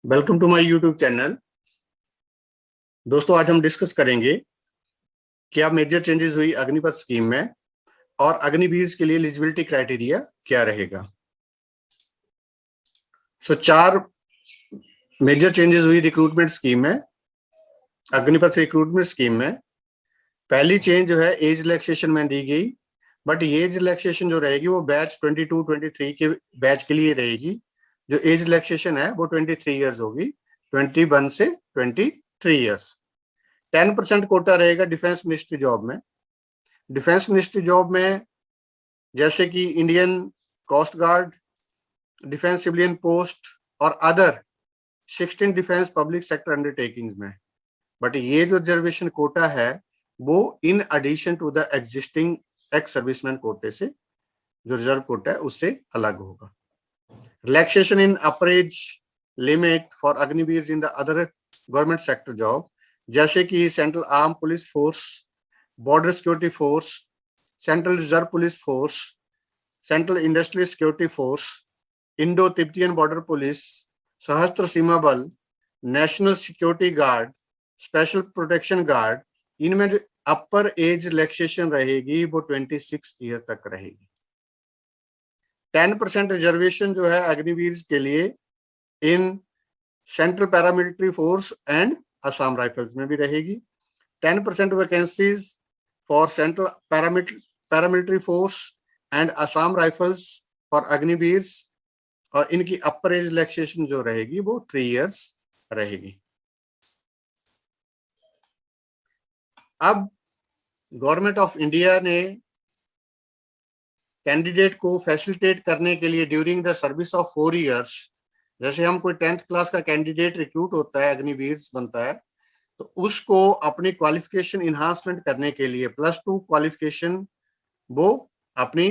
Welcome to my YouTube channel. दोस्तों, आज हम डिस्कस करेंगे क्या मेजर चेंजेस हुई अग्निपथ स्कीम में और अग्निवीर के लिए एलिजिबिलिटी क्राइटेरिया क्या रहेगा। चार मेजर चेंजेस हुई रिक्रूटमेंट स्कीम में, अग्निपथ रिक्रूटमेंट स्कीम में। पहली चेंज जो है एज रिलैक्सेशन में दी गई, बट ये एज रिलैक्सेशन जो रहेगी वो बैच 22-23 के बैच के लिए रहेगी। जो एज रिलैक्सेशन है वो 23 ईयर्स होगी, 21 से 23 ईयर्स। 10% कोटा रहेगा डिफेंस मिनिस्ट्री जॉब में। डिफेंस मिनिस्ट्री जॉब में जैसे कि Indian coast guard, defence civilian post और other 16 defence public sector undertakings में। बट ये जो रिजर्वेशन कोटा है वो in addition to the existing ex serviceman कोटे से, जो रिजर्व कोटा है उससे अलग होगा। Relaxation in upper age limit for Agniveer in the other government sector job, जैसे कि central arm police force, border security force, central reserve police force, central industrial security force, Indo Tibetan border police, सशस्त्र सीमा बल, national security guard, special protection guard. इनमें जो अपर age relaxation रहेगी वो 26 year तक रहेगी। 10% रिजर्वेशन जो है अग्निवीर के लिए in central paramilitary force and Assam rifles में भी रहेगी। 10% vacancies for central paramilitary force and Assam rifles for Agniveer, और इनकी अपर एज रिलैक्सेशन जो रहेगी वो 3 इयर्स रहेगी। अब गवर्नमेंट ऑफ इंडिया ने कैंडिडेट को फैसिलिटेट करने के लिए during the service of 4 years, जैसे हम कोई 10th क्लास का कैंडिडेट रिक्रूट होता है, अग्निवीर बनता है, तो उसको अपनी क्वालिफिकेशन इन्हांसमेंट करने के लिए +2 क्वालिफिकेशन वो अपनी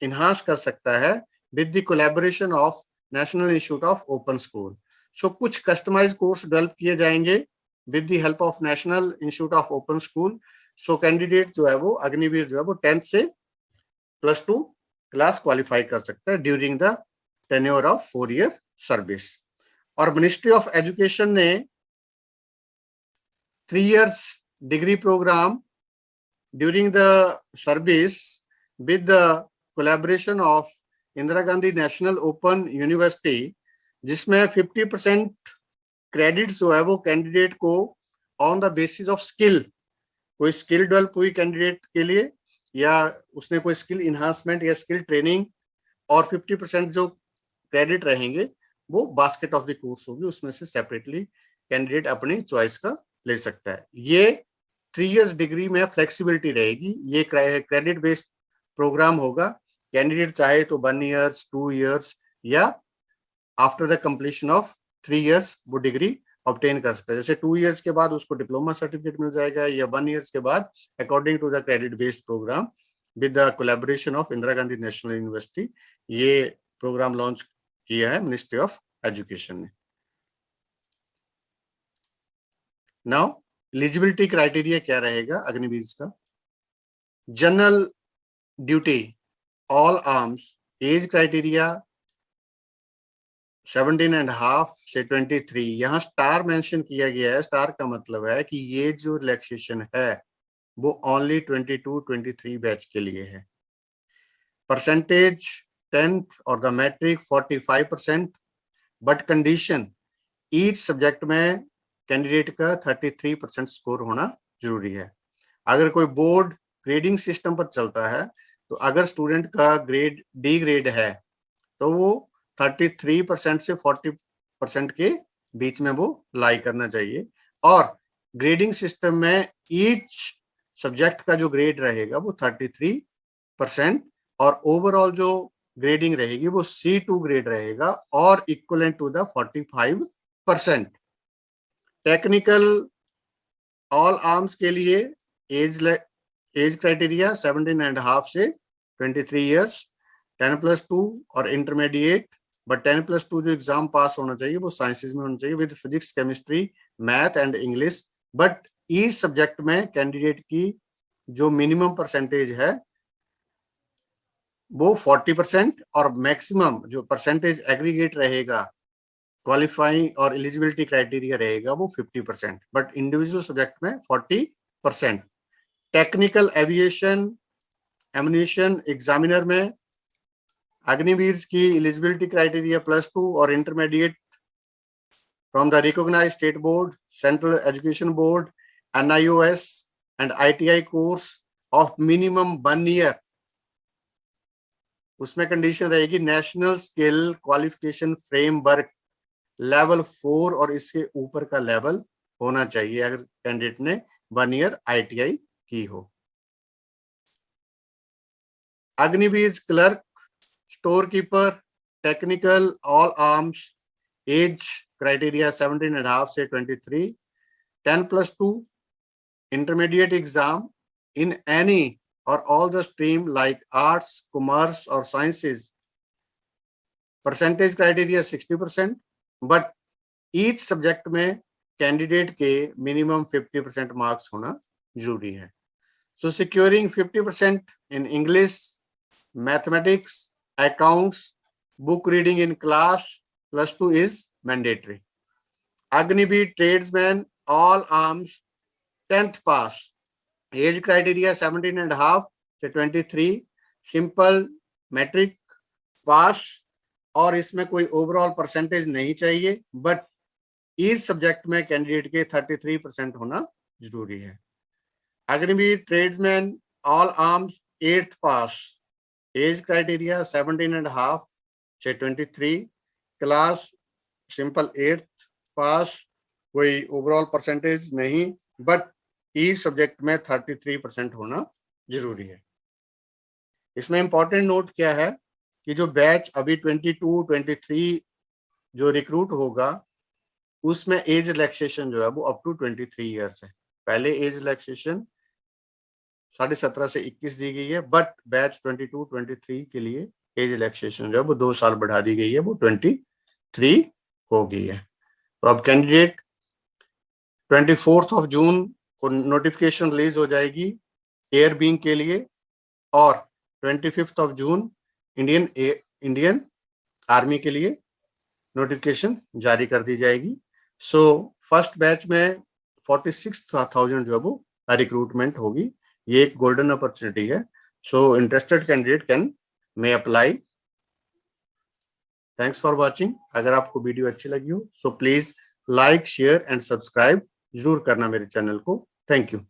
इन्हांस कर सकता है with the collaboration of national institute of open school. So कुछ कस्टमाइज कोर्स डेवलप किए जाएंगे with the help of national institute of open school. So candidate जो है वो अग्निवीर जो है वो 10th से +2 क्लास क्वालिफाई कर सकता है during the tenure of 4 year service. और मिनिस्ट्री ऑफ एजुकेशन ने 3 years degree program during the service with the collaboration of Indira Gandhi national open university, जिसमें 50% क्रेडिट जो है वो कैंडिडेट को on the basis of skill, कोई स्किल डेवलप हुई candidate के लिए या उसने कोई स्किल इन्हांसमेंट या स्किल ट्रेनिंग, और 50% जो क्रेडिट रहेंगे वो बास्केट ऑफ द कोर्स होगी, उसमें से सेपरेटली कैंडिडेट अपनी चॉइस का ले सकता है। ये 3 इयर्स डिग्री में फ्लेक्सिबिलिटी रहेगी। ये क्रेडिट बेस्ड प्रोग्राम होगा। कैंडिडेट चाहे तो 1 इयर्स, 2 इयर्स या after the completion of 3 years वो डिग्री ऑब्टेन कर सकता है। जैसे 2 इयर्स के बाद उसको डिप्लोमा सर्टिफिकेट मिल जाएगा, या 1 इयर्स के बाद according to the credit based program with the collaboration of Indira Gandhi national university. ये प्रोग्राम लॉन्च किया है मिनिस्ट्री ऑफ एजुकेशन ने। नाउ एलिजिबिलिटी क्राइटेरिया क्या रहेगा अग्निवीर का। General duty all arms, age criteria 17.5 से 23। यहाँ स्टार मेंशन किया गया है। स्टार का मतलब है कि ये जो रिलैक्सेशन है वो ओनली 22-23 बैच के लिए है। परसेंटेज 10th और the matric 45%, but condition each subject में कैंडिडेट का 33% स्कोर होना जरूरी है। अगर कोई बोर्ड ग्रेडिंग सिस्टम पर चलता है तो अगर स्टूडेंट का ग्रेड डी ग्रेड है तो वो 33% से 40% के बीच में वो लाई करना चाहिए। और ग्रेडिंग सिस्टम में ईच सब्जेक्ट का जो ग्रेड रहेगा वो 33%, और ओवरऑल जो ग्रेडिंग रहेगी वो C2 ग्रेड रहेगा और equivalent to the 45%। Technical all arms के लिए एज क्राइटेरिया 17.5 से 23 इयर्स, 10+2 और इंटरमीडिएट, बट 10+2 जो एग्जाम पास होना चाहिए वो साइंसेज में होना चाहिए with physics, chemistry, math and English. But each subject में कैंडिडेट की जो मिनिमम परसेंटेज है वो 40%, और मैक्सिमम जो परसेंटेज एग्रीगेट रहेगा क्वालिफाइंग और एलिजिबिलिटी क्राइटेरिया रहेगा वो 50%, बट इंडिविजुअल सब्जेक्ट में 40%। टेक्निकल एविएशन एम्यूनिशन एग्जामिनर में अग्निवीर की एलिजिबिलिटी क्राइटेरिया +2 और intermediate from the recognized state board, central education board, NIOS and ITI course of minimum 1 year। उसमें कंडीशन रहेगी national skill qualification framework level 4 और इससे ऊपर का लेवल होना चाहिए अगर कैंडिडेट ने 1 ईयर ITI की हो। Agniveer clerk, store keeper, technical all arms, age criteria 17.5 से 23, 10+2 intermediate exam in any or all the stream like arts, commerce or sciences, percentage criteria 60%, but each subject में कैंडिडेट के minimum 50% marks होना जरूरी है। So securing 50% in English, mathematics, accounts, book reading in class +2 is mandatory. Agniveer tradesman, all arms, 10th pass, as criteria 17.5 से 23, simple matric pass और इसमें कोई overall percentage नहीं चाहिए, बट इस सब्जेक्ट में कैंडिडेट के 33% होना जरूरी है। Agniveer tradesman all arms 8th पास, एज क्राइटेरिया 17.5 से 23, क्लास सिंपल 8th पास, कोई ओवरऑल परसेंटेज नहीं, बट इस सब्जेक्ट में 33% होना जरूरी है। इसमें इंपॉर्टेंट नोट क्या है कि जो बैच अभी 22-23 जो रिक्रूट होगा उसमें एज रिलैक्सेशन जो है वो अप टू 23 ईयर्स है। पहले एज रिलैक्सेशन 17.5 से 21 दी गई है, बट बैच 22-23 के लिए एज रिलैक्सेशन जो है वो 2 साल बढ़ा दी गई है, वो 23 हो गई है। तो अब कैंडिडेट 24 जून को नोटिफिकेशन रिलीज हो जाएगी एयर विंग के लिए और 25 जून इंडियन आर्मी के लिए नोटिफिकेशन जारी कर दी जाएगी। सो फर्स्ट बैच में 46,000 जो है वो रिक्रूटमेंट होगी। ये एक गोल्डन अपॉर्चुनिटी है। So interested candidate can may apply. Thanks for watching. अगर आपको वीडियो अच्छी लगी हो so please like, share and subscribe जरूर करना मेरे चैनल को। Thank you.